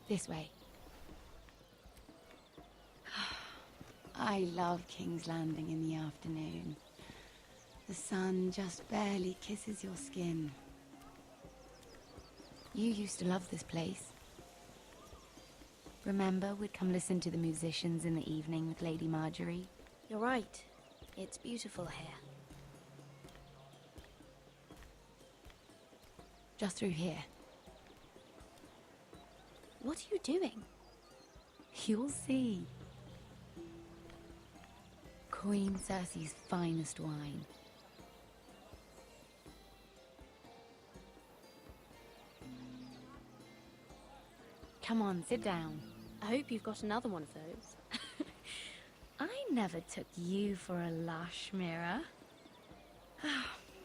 This way. I love King's Landing in the afternoon. The sun just barely kisses your skin. You used to love this place. Remember, we'd come listen to the musicians in the evening with Lady Marjorie? You're right. It's beautiful here. Just through here. What are you doing? You'll see. Queen Cersei's finest wine. Come on, sit down. I hope you've got another one of those. I never took you for a lush, Mira.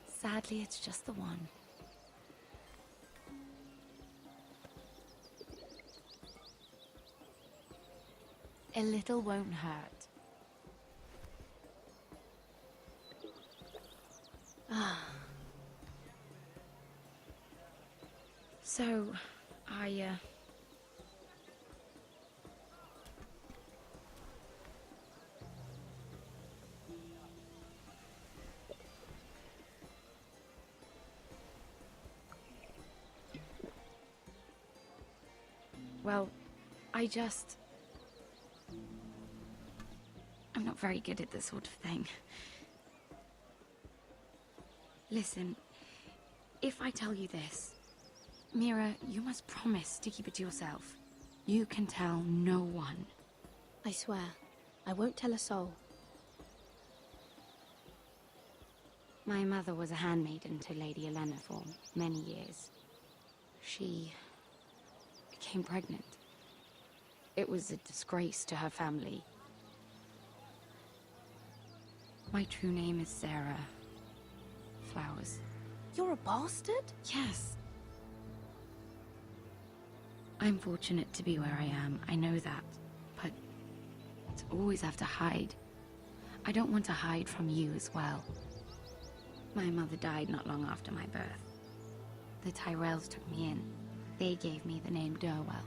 Sadly, it's just the one. A little won't hurt. So, well, I'm not very good at this sort of thing. Listen, if I tell you this, Mira, you must promise to keep it to yourself. You can tell no one. I swear, I won't tell a soul. My mother was a handmaiden to Lady Olenna for many years. She became pregnant. It was a disgrace to her family. My true name is Sarah Flowers. You're a bastard? Yes. I'm fortunate to be where I am, I know that. But to always have to hide. I don't want to hide from you as well. My mother died not long after my birth. The Tyrells took me in. They gave me the name Durwell.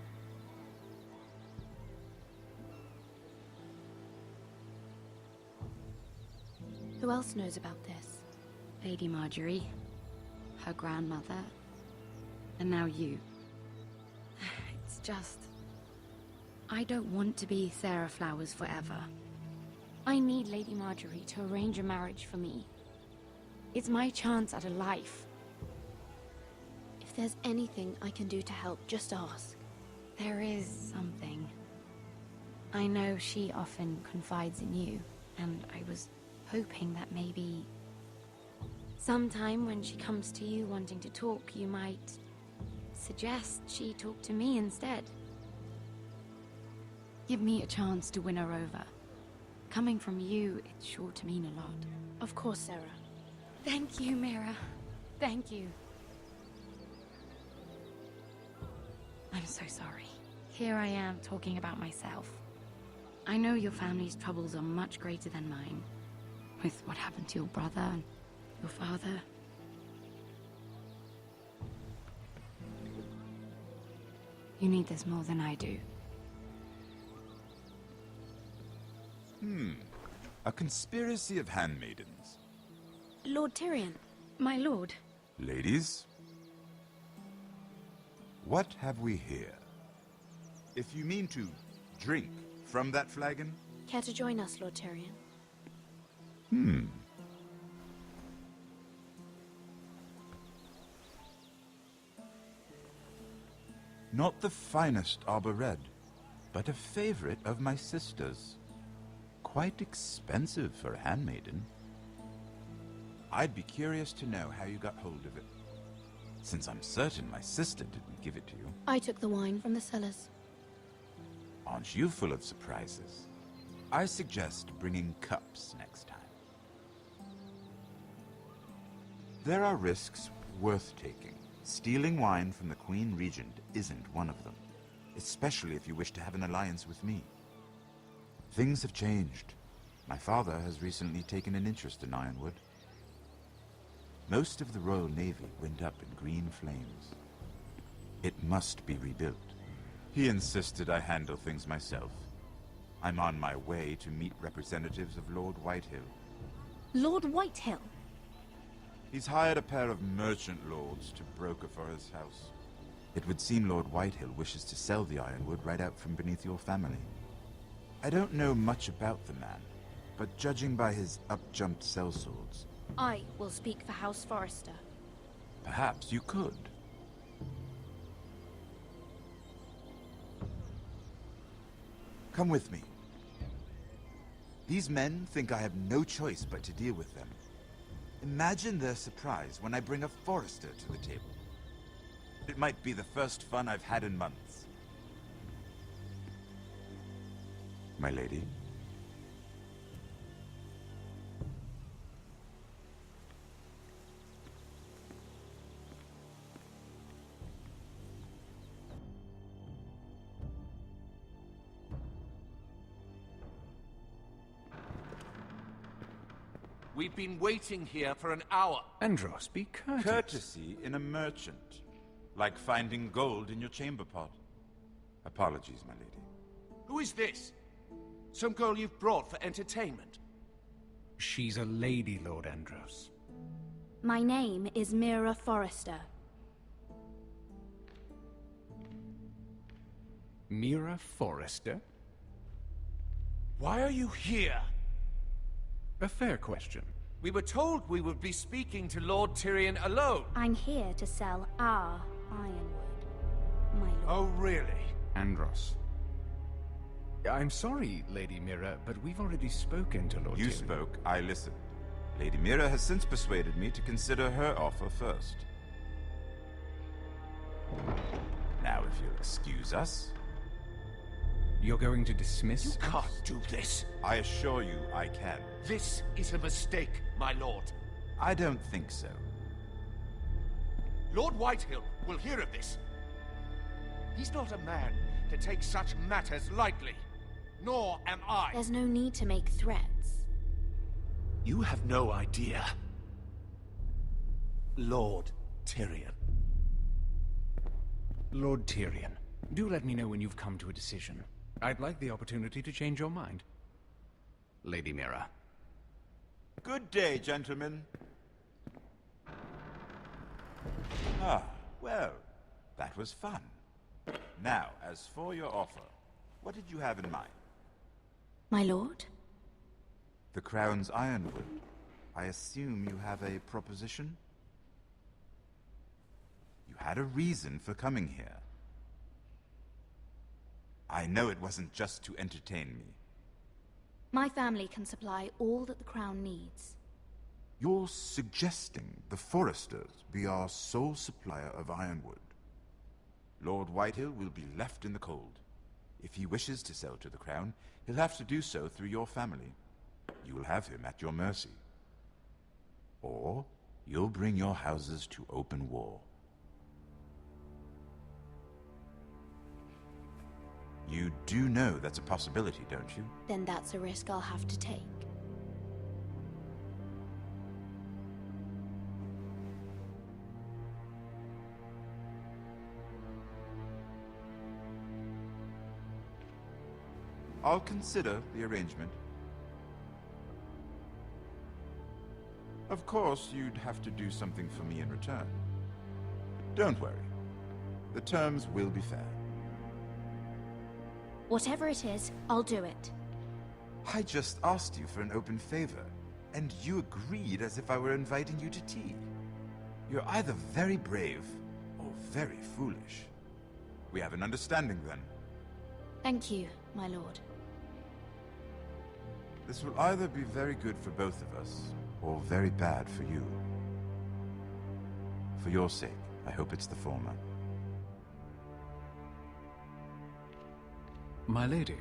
Who else knows about this? Lady Marjorie, her grandmother, and now you. It's just... I don't want to be Sarah Flowers forever. I need Lady Marjorie to arrange a marriage for me. It's my chance at a life. If there's anything I can do to help, just ask. There is something. I know she often confides in you, and I was hoping that maybe sometime when she comes to you wanting to talk, you might suggest she talk to me instead. Give me a chance to win her over. Coming from you, it's sure to mean a lot. Of course, Sarah. Thank you, Mira. Thank you. I'm so sorry. Here I am talking about myself. I know your family's troubles are much greater than mine. With what happened to your brother and your father. You need this more than I do. A conspiracy of handmaidens. Lord Tyrion. My lord. Ladies, what have we here? If you mean to drink from that flagon? Care to join us, Lord Tyrion? Not the finest arbor red, but a favorite of my sister's. Quite expensive for a handmaiden. I'd be curious to know how you got hold of it, since I'm certain my sister didn't give it to you. I took the wine from the cellars. Aren't you full of surprises? I suggest bringing cups next time. There are risks worth taking. Stealing wine from the Queen Regent isn't one of them, especially if you wish to have an alliance with me. Things have changed. My father has recently taken an interest in Ironwood. Most of the Royal Navy went up in green flames. It must be rebuilt. He insisted I handle things myself. I'm on my way to meet representatives of Lord Whitehill. Lord Whitehill? He's hired a pair of merchant lords to broker for his house. It would seem Lord Whitehill wishes to sell the ironwood right out from beneath your family. I don't know much about the man, but judging by his up-jumped sellswords... I will speak for House Forrester. Perhaps you could. Come with me. These men think I have no choice but to deal with them. Imagine their surprise when I bring a Forrester to the table. It might be the first fun I've had in months. My lady? We've been waiting here for an hour. Andros, be courteous. Courtesy in a merchant. Like finding gold in your chamber pot. Apologies, my lady. Who is this? Some girl you've brought for entertainment? She's a lady, Lord Andros. My name is Mira Forrester. Mira Forrester? Why are you here? A fair question. We were told we would be speaking to Lord Tyrion alone. I'm here to sell our ironwood, my lord. Oh, really? Andros. I'm sorry, Lady Mira, but we've already spoken to Lord You Tyrion. spoke, I listened. Lady Mira has since persuaded me to consider her offer first. Now, if you'll excuse us... You're going to dismiss You us? can't do this. I assure you I can. This is a mistake, my lord. I don't think so. Lord Whitehill will hear of this. He's not a man to take such matters lightly. Nor am I. There's no need to make threats. You have no idea. Lord Tyrion. Lord Tyrion, do let me know when you've come to a decision. I'd like the opportunity to change your mind. Lady Mira. Good day, gentlemen. Ah, well, that was fun. Now, as for your offer, what did you have in mind? My lord? The Crown's ironwood. I assume you have a proposition? You had a reason for coming here. I know it wasn't just to entertain me. My family can supply all that the Crown needs. You're suggesting the Forresters be our sole supplier of ironwood. Lord Whitehill will be left in the cold. If he wishes to sell to the Crown, he'll have to do so through your family. You will have him at your mercy. Or you'll bring your houses to open war. You do know that's a possibility, don't you? Then that's a risk I'll have to take. I'll consider the arrangement. Of course, you'd have to do something for me in return. Don't worry. The terms will be fair. Whatever it is, I'll do it. I just asked you for an open favor, and you agreed as if I were inviting you to tea. You're either very brave or very foolish. We have an understanding then. Thank you, my lord. This will either be very good for both of us, or very bad for you. For your sake, I hope it's the former. My lady.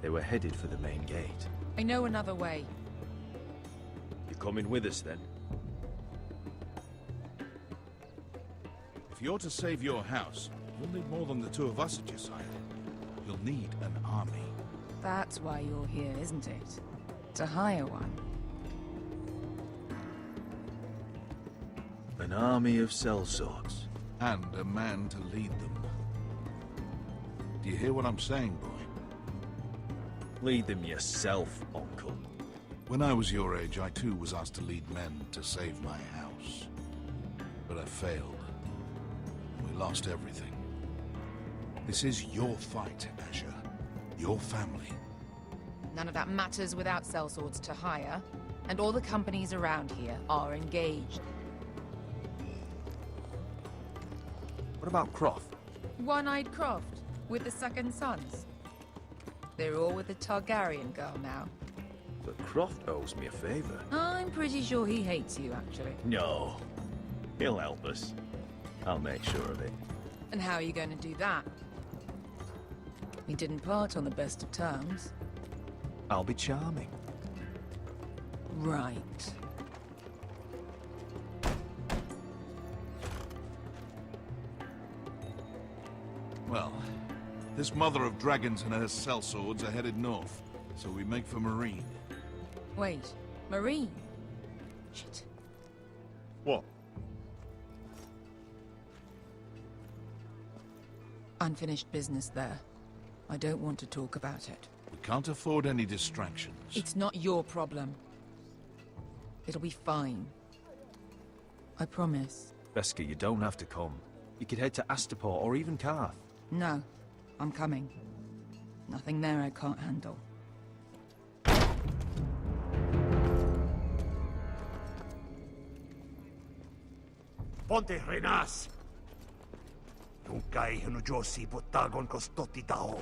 They were headed for the main gate. I know another way. You coming with us then? If you're to save your house, you'll need more than the two of us at your side. You'll need an army. That's why you're here, isn't it? To hire one. An army of sellswords. And a man to lead them. Do you hear what I'm saying, boy? Lead them yourself, Uncle. When I was your age, I too was asked to lead men to save my house. But I failed. We lost everything. This is your fight, Asher. Your family. None of that matters without sellswords to hire. And all the companies around here are engaged. What about Croft? One-Eyed Croft, with the second sons. They're all with the Targaryen girl now. But Croft owes me a favor. I'm pretty sure he hates you, actually. No. He'll help us. I'll make sure of it. And how are you going to do that? We didn't part on the best of terms. I'll be charming. Right. Well, this mother of dragons and her sellswords are headed north, so we make for Marine. Wait, Marine? Shit. What? Unfinished business there. I don't want to talk about it. We can't afford any distractions. It's not your problem. It'll be fine. I promise. Veska, you don't have to come. You could head to Astapor or even Karth. No, I'm coming. Nothing there I can't handle. Ponte renas! Tunkai hunu josi potagon kostotti taor.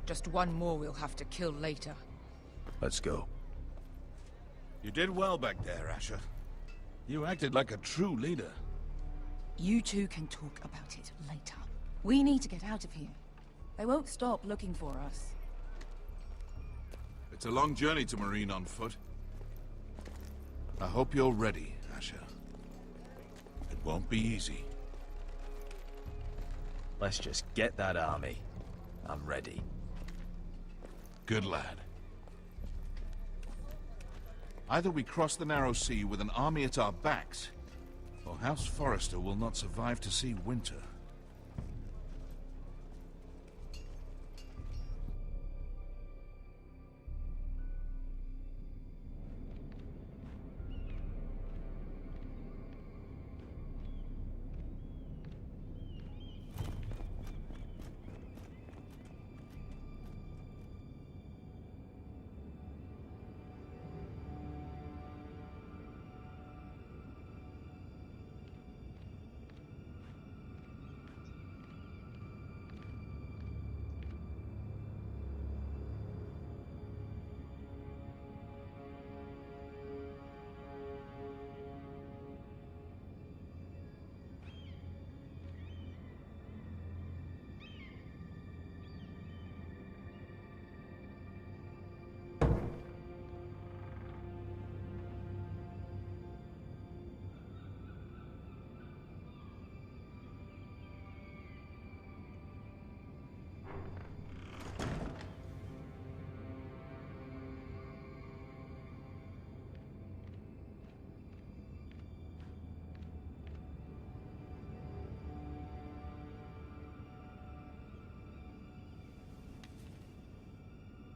Just one more we'll have to kill later. Let's go. You did well back there, Asher. You acted like a true leader. You two can talk about it later. We need to get out of here. They won't stop looking for us. It's a long journey to Marine on foot. I hope you're ready, Asher. It won't be easy. Let's just get that army. I'm ready. Good lad. Either we cross the narrow sea with an army at our backs, or House Forrester will not survive to see winter.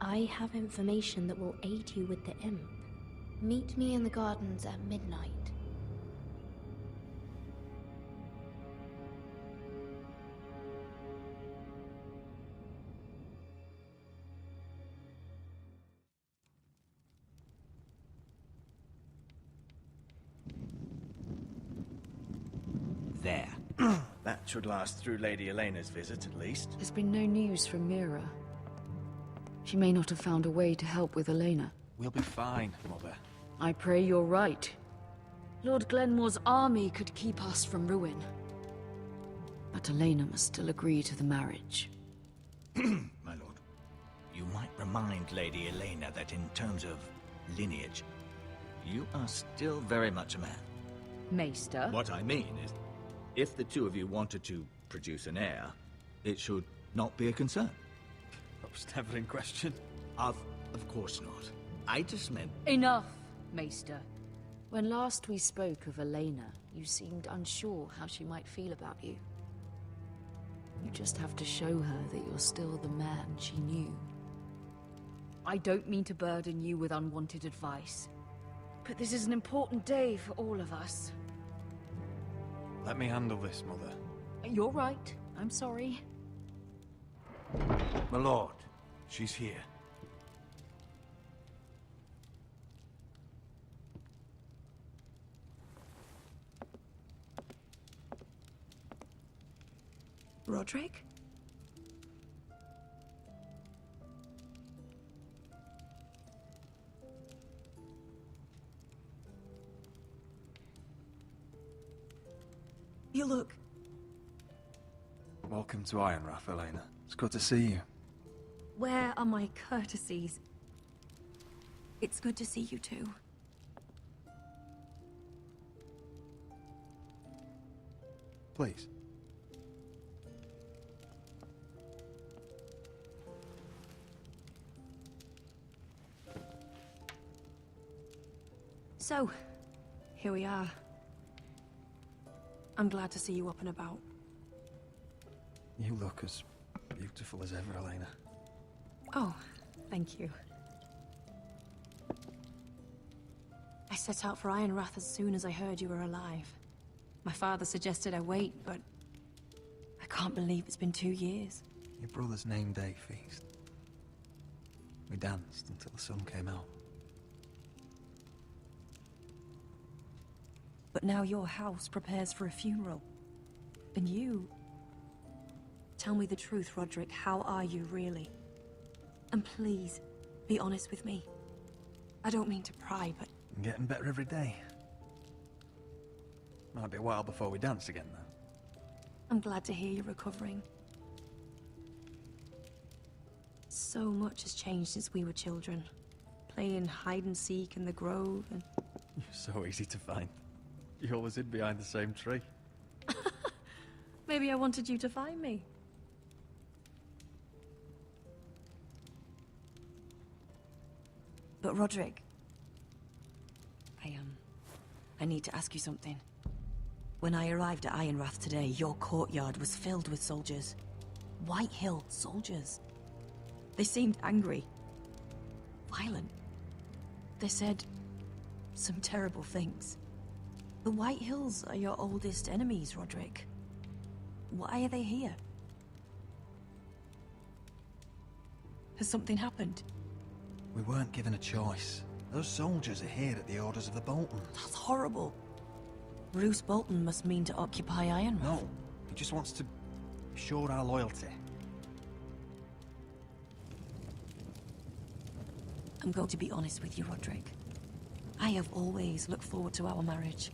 I have information that will aid you with the imp. Meet me in the gardens at midnight. there. That should last through Lady Elena's visit, at least. There's been no news from Mira. She may not have found a way to help with Elena. We'll be fine, Mother. I pray you're right. Lord Glenmore's army could keep us from ruin. But Elena must still agree to the marriage. My lord. You might remind Lady Elena that in terms of lineage, you are still very much a man. Maester? What I mean is, if the two of you wanted to produce an heir, it should not be a concern. That was never in question. Of course not. I just meant... Enough, Maester. When last we spoke of Elena, you seemed unsure how she might feel about you. You just have to show her that you're still the man she knew. I don't mean to burden you with unwanted advice, but this is an important day for all of us. Let me handle this, Mother. You're right. I'm sorry. My lord, she's here. Roderick? You look... Welcome to Ironrath, Elena. It's good to see you. Where are my courtesies? It's good to see you too. Please. So, here we are. I'm glad to see you up and about. You look as beautiful as ever, Elena. Oh, thank you. I set out for Ironrath as soon as I heard you were alive. My father suggested I wait, but I can't believe it's been 2 years. Your brother's name day feast. We danced until the sun came out. But now your house prepares for a funeral. And you... Tell me the truth, Roderick. How are you, really? And please, be honest with me. I don't mean to pry, but... I'm getting better every day. Might be a while before we dance again, though. I'm glad to hear you're recovering. So much has changed since we were children. Playing hide-and-seek in the grove and... You're so easy to find. You always hid behind the same tree. Maybe I wanted you to find me. But Roderick... I need to ask you something. When I arrived at Ironrath today, your courtyard was filled with soldiers. White Hill soldiers. They seemed angry. Violent. They said... some terrible things. The White Hills are your oldest enemies, Roderick. Why are they here? Has something happened? We weren't given a choice. Those soldiers are here at the orders of the Boltons. That's horrible. Bruce Bolton must mean to occupy Ironrath. No, he just wants to assure our loyalty. I'm going to be honest with you, Roderick. I have always looked forward to our marriage.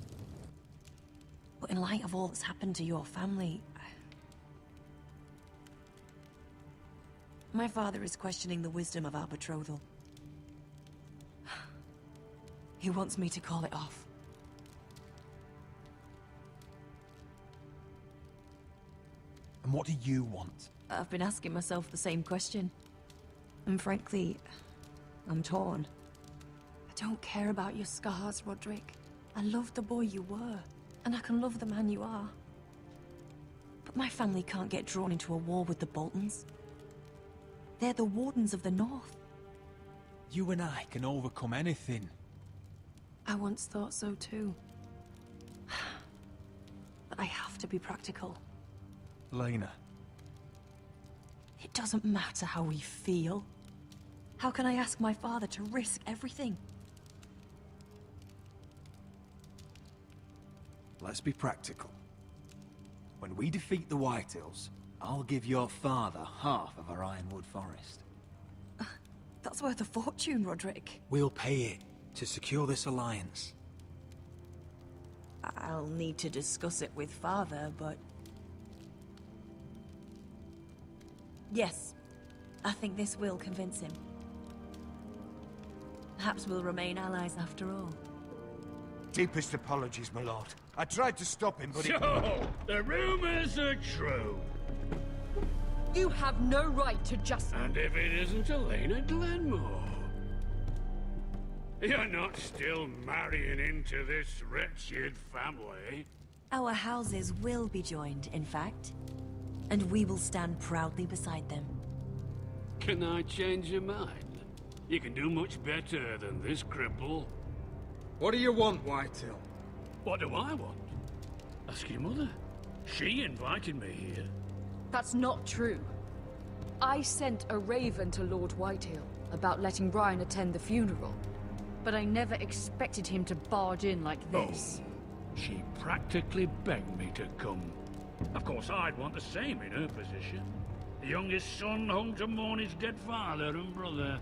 But in light of all that's happened to your family... My father is questioning the wisdom of our betrothal. He wants me to call it off. And what do you want? I've been asking myself the same question. And frankly, I'm torn. I don't care about your scars, Roderick. I love the boy you were, and I can love the man you are. But my family can't get drawn into a war with the Boltons. They're the Wardens of the North. You and I can overcome anything. I once thought so too. But I have to be practical. Lena. It doesn't matter how we feel. How can I ask my father to risk everything? Let's be practical. When we defeat the Whitehills, I'll give your father half of our Ironwood forest. That's worth a fortune, Roderick. We'll pay it to secure this alliance. I'll need to discuss it with Father, but... Yes, I think this will convince him. Perhaps we'll remain allies after all. Deepest apologies, my lord. I tried to stop him, but So, the rumors are true. You have no right to just... And if it isn't Elena Glenmore? You're not still marrying into this wretched family? Our houses will be joined, in fact. And we will stand proudly beside them. Can I change your mind? You can do much better than this cripple. What do you want, Whitehill? What do I want? Ask your mother. She invited me here. That's not true. I sent a raven to Lord Whitehill about letting Brian attend the funeral. But I never expected him to barge in like this. Oh, she practically begged me to come. Of course, I'd want the same in her position. The youngest son home to mourn his dead father and brother.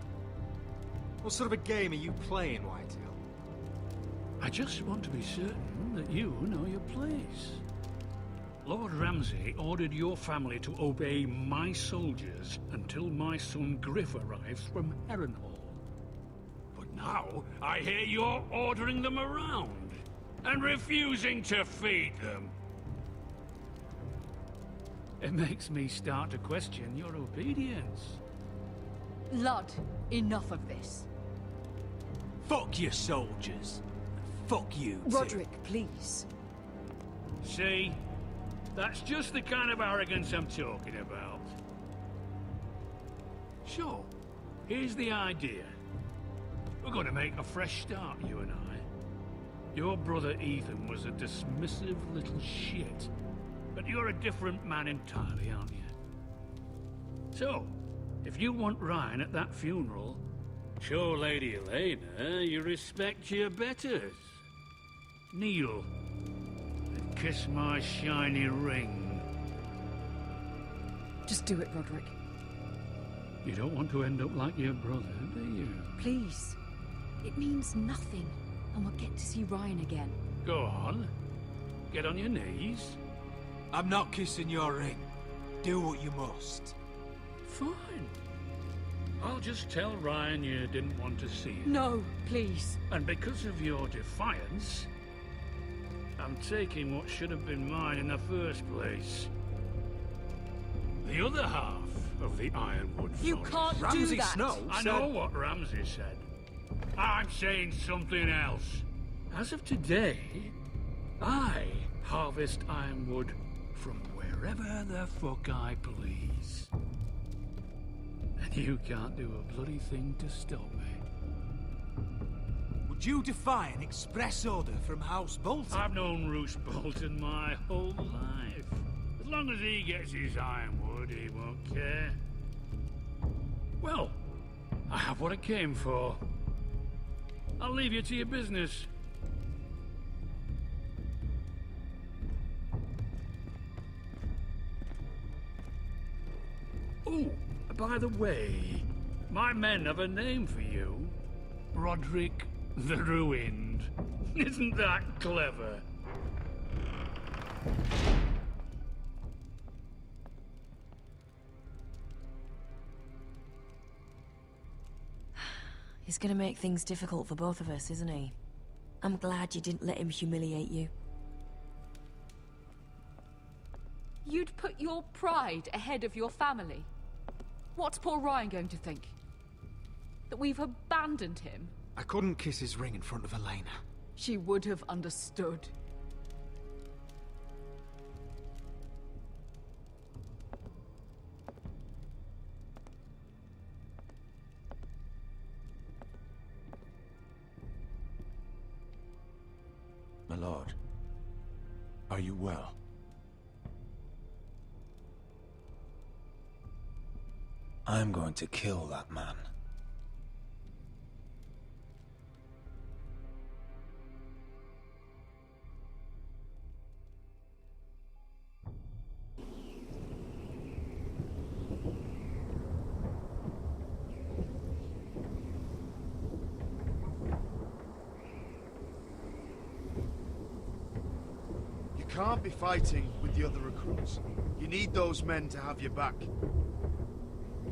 What sort of a game are you playing, Whitehill? I just want to be certain that you know your place. Lord Ramsay ordered your family to obey my soldiers until my son Griff arrives from Harrenhal. But now, I hear you're ordering them around and refusing to feed them. It makes me start to question your obedience. Lud, enough of this. Fuck your soldiers. Fuck you, too. Roderick, please. See? That's just the kind of arrogance I'm talking about. So, here's the idea. We're going to make a fresh start, you and I. Your brother Ethan was a dismissive little shit. But you're a different man entirely, aren't you? So, if you want Ryan at that funeral, show Lady Elena you respect your betters. Kneel and kiss my shiny ring. Just do it, Roderick. You don't want to end up like your brother, do you? Please. It means nothing, and we'll get to see Ryan again. Go on. Get on your knees. I'm not kissing your ring. Do what you must. Fine. I'll just tell Ryan you didn't want to see him. No, please. And because of your defiance, I'm taking what should have been mine in the first place. The other half of the Ironwood forest. You can't Ramsay do that. Snow I said... know what Ramsay said. I'm saying something else. As of today, I harvest Ironwood from wherever the fuck I please. And you can't do a bloody thing to stop me. Would you defy an express order from House Bolton? I've known Roose Bolton my whole life. As long as he gets his Ironwood, he won't care. Well, I have what I came for. I'll leave you to your business. Oh, by the way, my men have a name for you. Roderick the Ruined. Isn't that clever? He's gonna make things difficult for both of us, isn't he? I'm glad you didn't let him humiliate you. You'd put your pride ahead of your family. What's poor Ryan going to think? That we've abandoned him? I couldn't kiss his ring in front of Elena. She would have understood. My lord, are you well? I'm going to kill that man. can't be fighting with the other recruits. You need those men to have your back.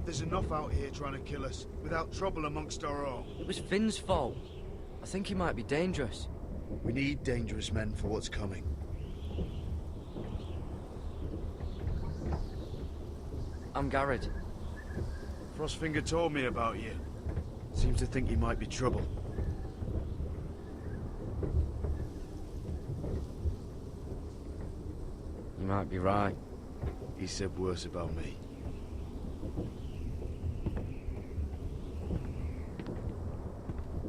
There's enough out here trying to kill us, without trouble amongst our own. It was Finn's fault. I think he might be dangerous. We need dangerous men for what's coming. I'm Garrett. Frostfinger told me about you. Seems to think you might be trouble. You might be right. He said worse about me.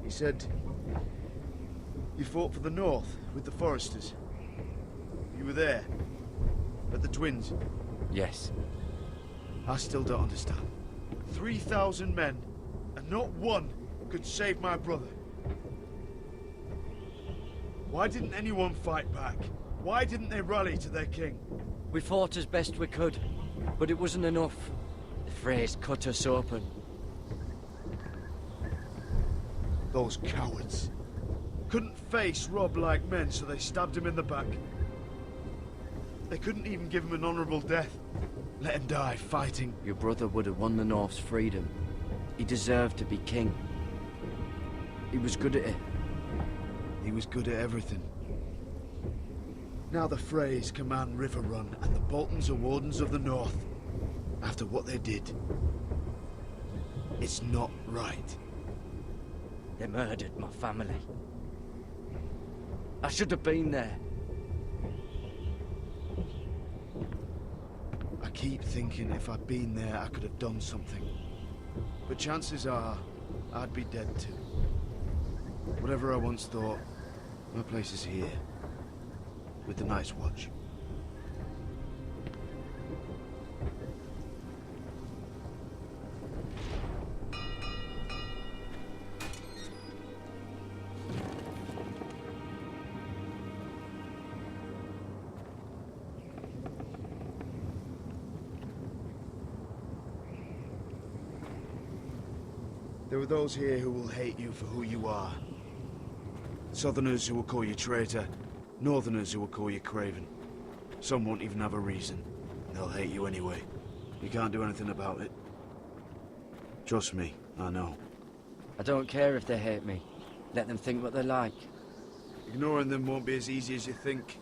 He said you fought for the North with the Foresters. You were there, at the Twins. Yes. I still don't understand. 3,000 men, and not one could save my brother. Why didn't anyone fight back? Why didn't they rally to their king? We fought as best we could, but it wasn't enough. The Freys cut us open. Those cowards. Couldn't face Rob like men, so they stabbed him in the back. They couldn't even give him an honorable death. Let him die fighting. Your brother would have won the North's freedom. He deserved to be king. He was good at it. He was good at everything. Now the Freys command Riverrun, and the Boltons are Wardens of the North. After what they did. It's not right. They murdered my family. I should have been there. I keep thinking if I'd been there, I could have done something. But chances are, I'd be dead too. Whatever I once thought, my place is here. With the Night's Watch. There are those here who will hate you for who you are. Southerners who will call you traitor, Northerners who will call you craven. Some won't even have a reason. They'll hate you anyway. You can't do anything about it. Trust me, I know. I don't care if they hate me. Let them think what they like. Ignoring them won't be as easy as you think.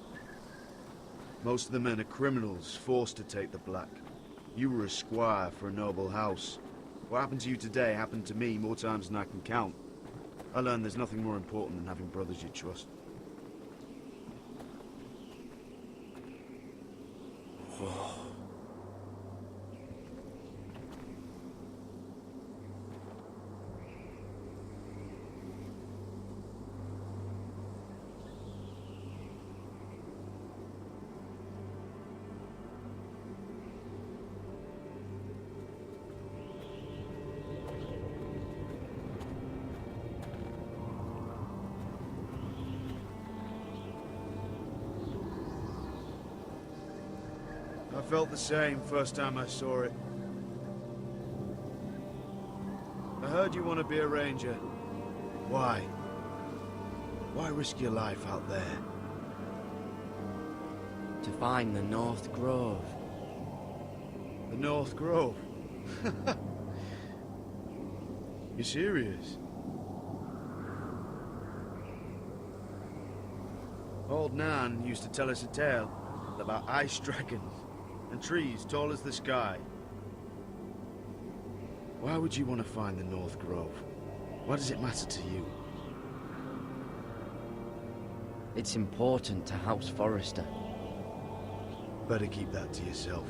Most of the men are criminals, forced to take the black. You were a squire for a noble house. What happened to you today happened to me more times than I can count. I learned there's nothing more important than having brothers you trust. I felt the same first time I saw it. I heard you want to be a ranger. Why? Why risk your life out there? To find the North Grove. The North Grove? You serious? Old Nan used to tell us a tale about ice dragons and trees tall as the sky. Why would you want to find the North Grove? Why does it matter to you? It's important to House Forrester. Better keep that to yourself.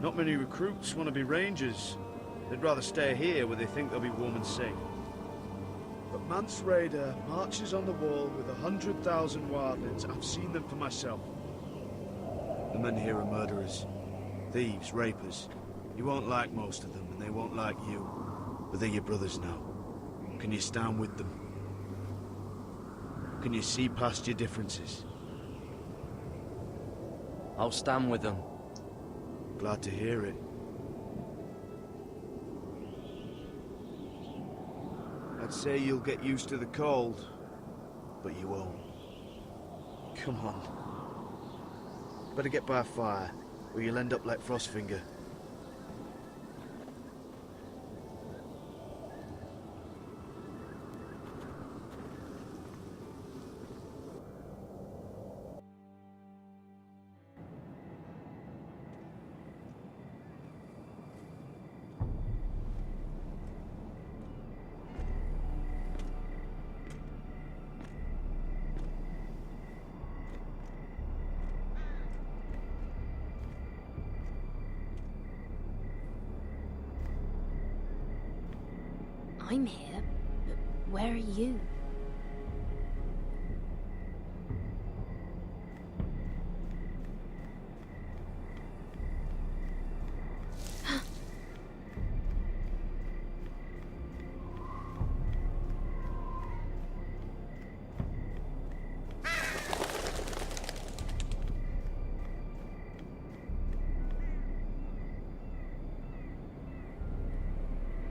Not many recruits want to be rangers. They'd rather stay here where they think they'll be warm and safe. But Mance Rayder marches on the wall with 100,000 wildlings. I've seen them for myself. The men here are murderers. Thieves, rapers. You won't like most of them, and they won't like you. But they're your brothers now. Can you stand with them? Can you see past your differences? I'll stand with them. Glad to hear it. I I'd say you'll get used to the cold, but you won't. Come on. Better get by a fire, or you'll end up like Frostfinger. I'm here, but where are you?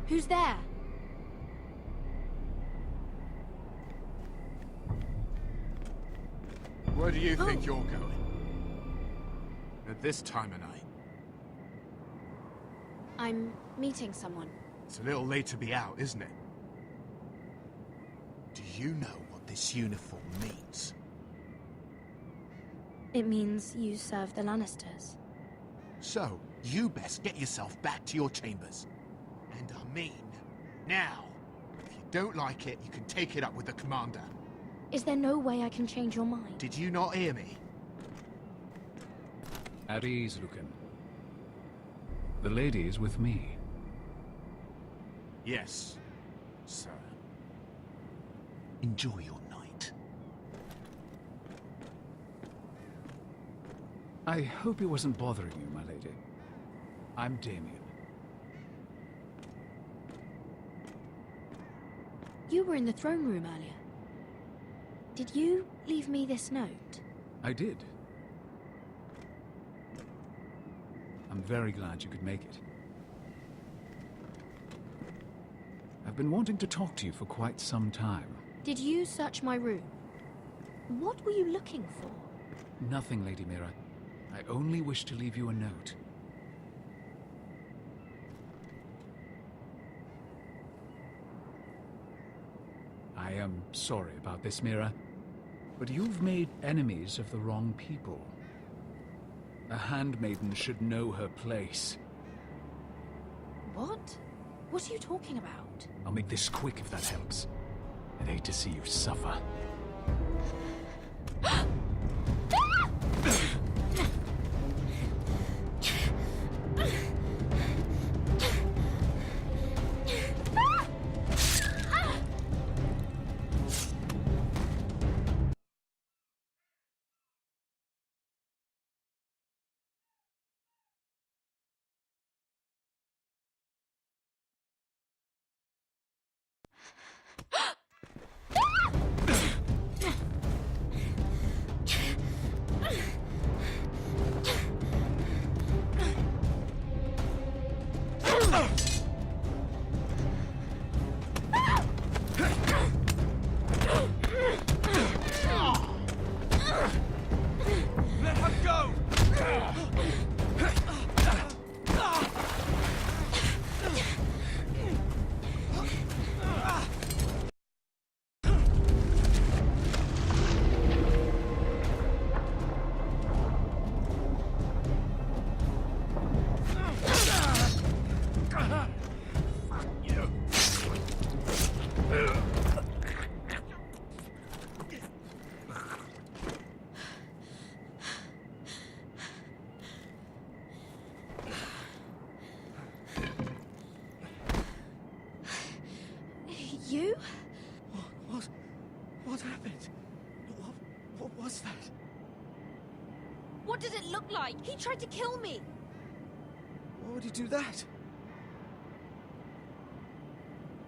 Who's there? Where do you think you're going? At this time of night? I'm meeting someone. It's a little late to be out, isn't it? Do you know what this uniform means? It means you serve the Lannisters. So, you best get yourself back to your chambers. And I mean, now. If you don't like it, you can take it up with the commander. Is there no way I can change your mind? Did you not hear me? At ease, Lucan. The lady is with me. Yes, sir. Enjoy your night. I hope it wasn't bothering you, my lady. I'm Damien. You were in the throne room earlier. Did you leave me this note? I did. I'm very glad you could make it. I've been wanting to talk to you for quite some time. Did you search my room? What were you looking for? Nothing, Lady Mira. I only wish to leave you a note. I am sorry about this, Mira, but you've made enemies of the wrong people. A handmaiden should know her place. What? What are you talking about? I'll make this quick if that helps. I'd hate to see you suffer. You? What happened? What was that? What did it look like? He tried to kill me! Why would he do that?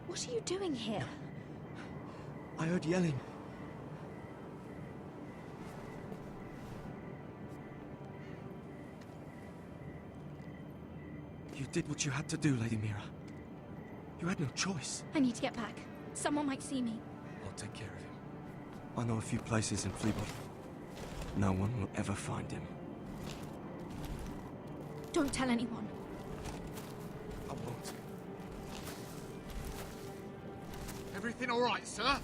What are you doing here? I heard yelling. You did what you had to do, Lady Mira. You had no choice. I need to get back. Someone might see me. I'll take care of him. I know a few places in Fleabot. No one will ever find him. Don't tell anyone. I won't. Everything all right, sir?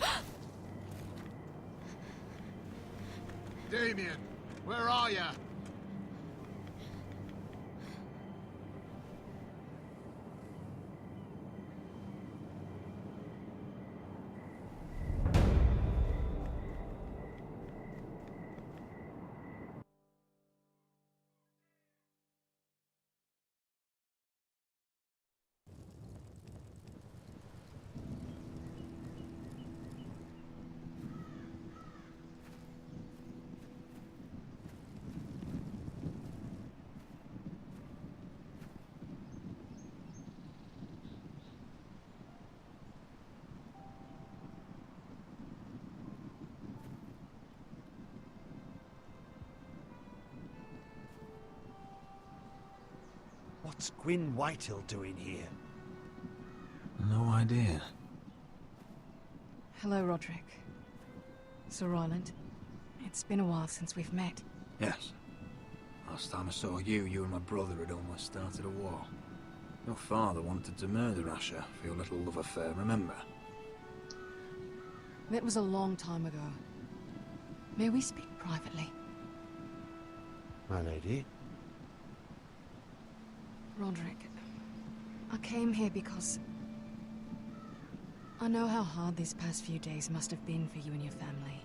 Damien, where are you? What's Gwyn Whitehill doing here? No idea. Hello, Roderick. Sir Roland. It's been a while since we've met. Yes. Last time I saw you, you and my brother had almost started a war. Your father wanted to murder Asher for your little love affair, remember? That was a long time ago. May we speak privately? My lady? Roderick, I came here because I know how hard these past few days must have been for you and your family.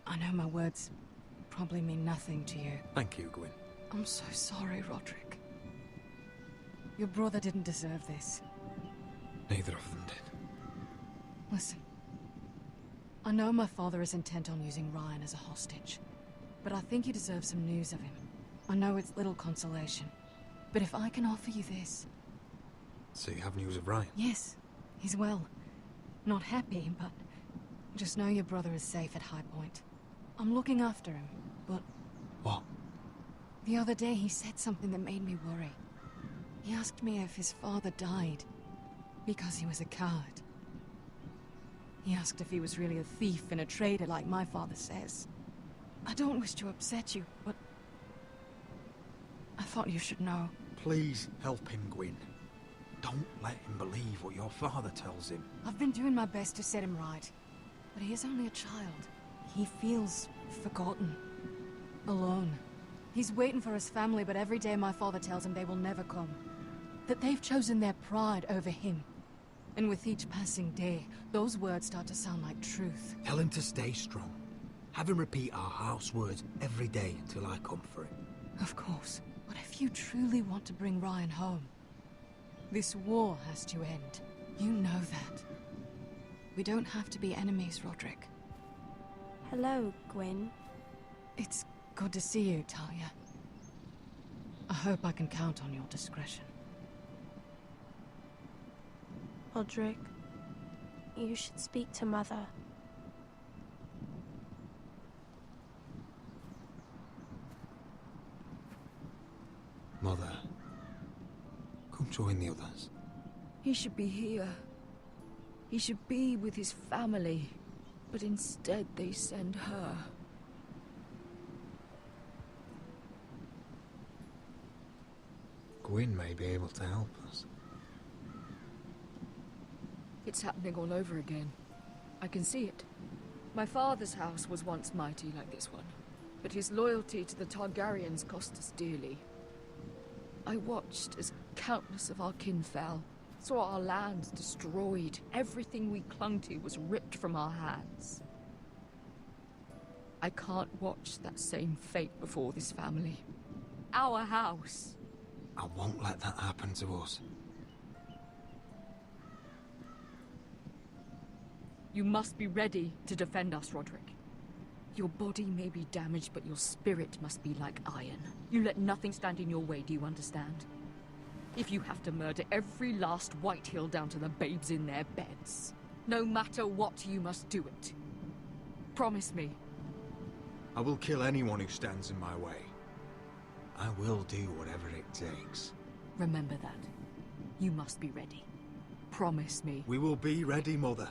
I know my words probably mean nothing to you. Thank you, Gwyn. I'm so sorry, Roderick. Your brother didn't deserve this. Neither of them did. Listen. I know my father is intent on using Ryan as a hostage, but I think you deserve some news of him. I know it's little consolation, but if I can offer you this... So you have news of Ryan? Yes, he's well. Not happy, but just know your brother is safe at High Point. I'm looking after him, but... What? The other day he said something that made me worry. He asked me if his father died because he was a coward. He asked if he was really a thief and a traitor like my father says. I don't wish to upset you, but I thought you should know. Please help him, Gwyn. Don't let him believe what your father tells him. I've been doing my best to set him right, but he is only a child. He feels forgotten, alone. He's waiting for his family, but every day my father tells him they will never come. That they've chosen their pride over him. And with each passing day, those words start to sound like truth. Tell him to stay strong. Have him repeat our house words every day until I come for him. Of course. But if you truly want to bring Ryan home, this war has to end. You know that. We don't have to be enemies, Roderick. Hello, Gwyn. It's good to see you, Talia. I hope I can count on your discretion. Roderick, you should speak to Mother. Mother, come join the others. He should be here. He should be with his family. But instead they send her. Gwyn may be able to help us. It's happening all over again. I can see it. My father's house was once mighty like this one, but his loyalty to the Targaryens cost us dearly. I watched as countless of our kin fell, saw our lands destroyed, everything we clung to was ripped from our hands. I can't watch that same fate before this family. Our house. I won't let that happen to us. You must be ready to defend us, Roderick. Your body may be damaged, but your spirit must be like iron. You let nothing stand in your way, do you understand? If you have to murder every last Whitehill down to the babes in their beds, no matter what, you must do it. Promise me. I will kill anyone who stands in my way. I will do whatever it takes. Remember that. You must be ready. Promise me. We will be ready, Mother.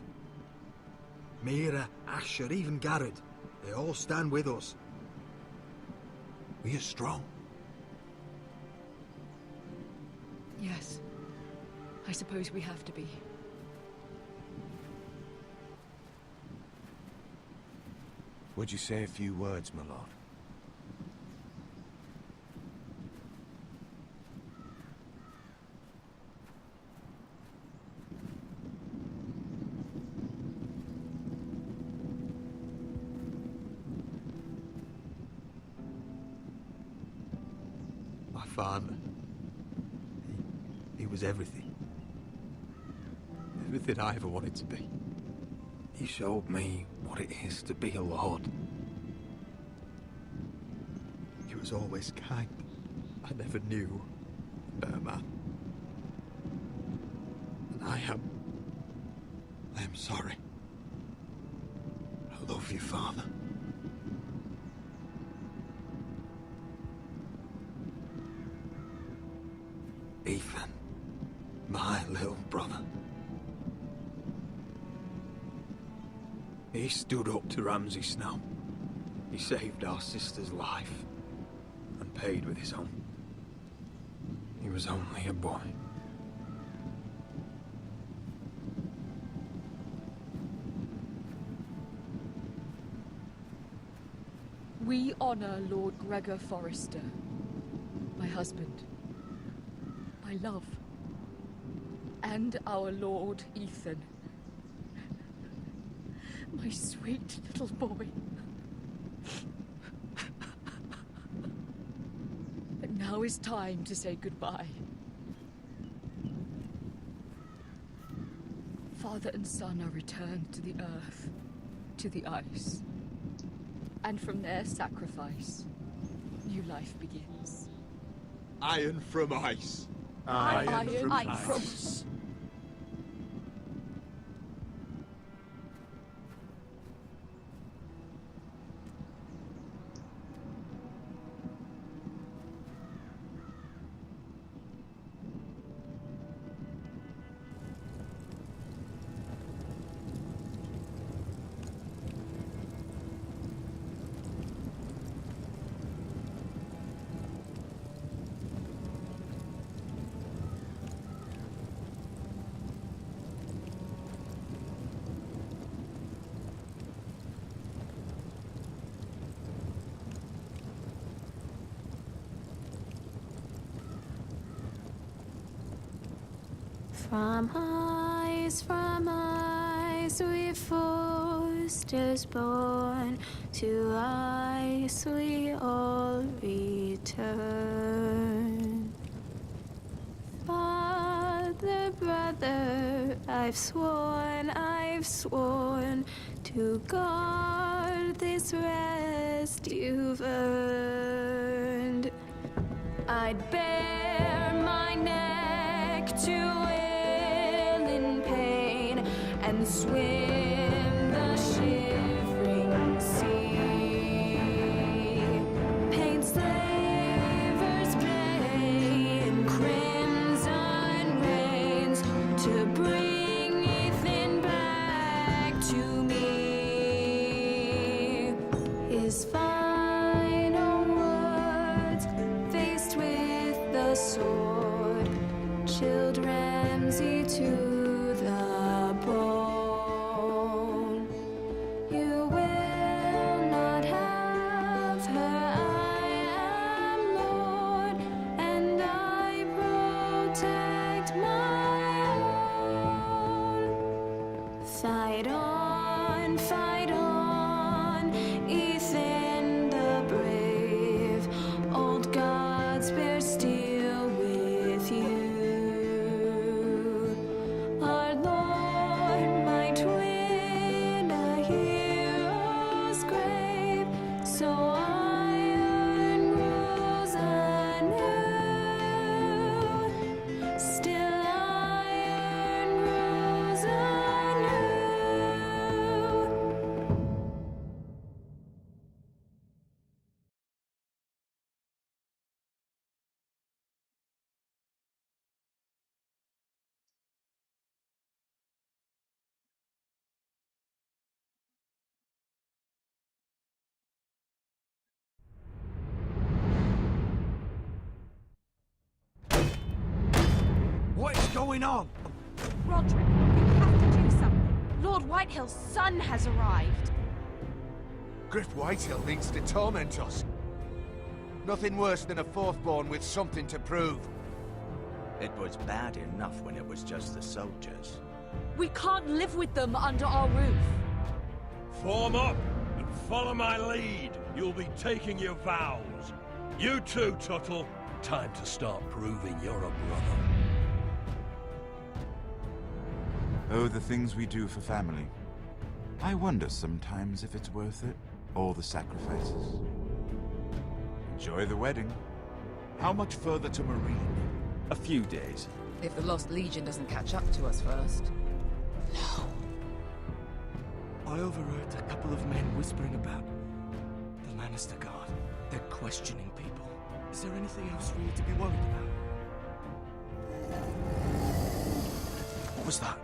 Mira, Asher, even Garrett. They all stand with us. We are strong. Yes. I suppose we have to be. Would you say a few words, my lord? My father. He was everything. Everything I ever wanted to be. He showed me what it is to be a lord. He was always kind. I never knew a better man. And I am sorry. I love you, Father. Ethan, my little brother. He stood up to Ramsay Snow. He saved our sister's life and paid with his own. He was only a boy. We honor Lord Gregor Forrester, my husband, my love, and our Lord Ethan, my sweet little boy. But now is time to say goodbye. Father and son are returned to the earth, to the ice. And from their sacrifice, new life begins. Iron from ice. Iron from ice. From ice we Forsters born, to ice we all return. Father, brother, I've sworn to guard this rest you've earned. I'd bare my neck to wail in pain and swim the shivering sea. Paint slavers play in crimson rains to bring Ethan back to me. His final words, faced with the sword, chilled Ramsay to the bone. You will not have her, I am Lord, and I protect my own. Fight on, Ethan the brave, old gods bear steel with you. Our Lord might win a hero's grave, so iron rules anew. Still iron rules anew. going on? Roderick, you have to do something. Lord Whitehill's son has arrived. Griff Whitehill means to torment us. Nothing worse than a fourthborn with something to prove. It was bad enough when it was just the soldiers. We can't live with them under our roof. Form up and follow my lead. You'll be taking your vows. You too, Tuttle. Time to start proving you're a brother. Oh, the things we do for family. I wonder sometimes if it's worth it, all the sacrifices. Enjoy the wedding. How much further to Marine? A few days. If the Lost Legion doesn't catch up to us first. I overheard a couple of men whispering about the Lannister Guard. They're questioning people. Is there anything else we need to be worried about? What was that?